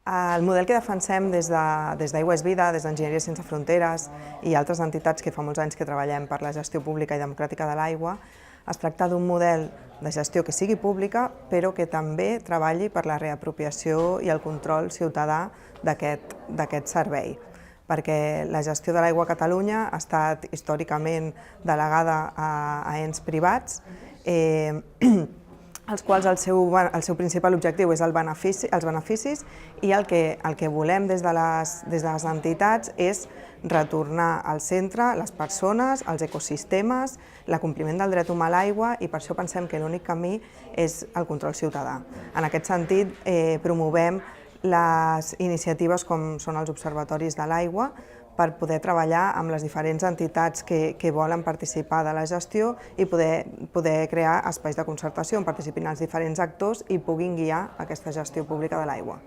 El model que defensem des d'Aigua és Vida, des d'Enginyeria Sense Fronteres i altres entitats que fa molts anys que treballem per la gestió pública i democràtica de l'aigua, es tracta d'un model de gestió que sigui pública, però que també treballi per la reapropiació i el control ciutadà d'aquest servei. Perquè la gestió de l'aigua a Catalunya ha estat històricament delegada a ens privats, els quals el seu principal objectiu és els beneficis i el que volem des de les entitats és retornar al centre les persones, els ecosistemes, l'acompliment del dret humà a l'aigua, i per això pensem que l'únic camí és el control ciutadà. En aquest sentit, promovem les iniciatives com són els observatoris de l'aigua per poder treballar amb les diferents entitats que volen participar de la gestió i poder crear espais de concertació on participin els diferents actors i puguin guiar aquesta gestió pública de l'aigua.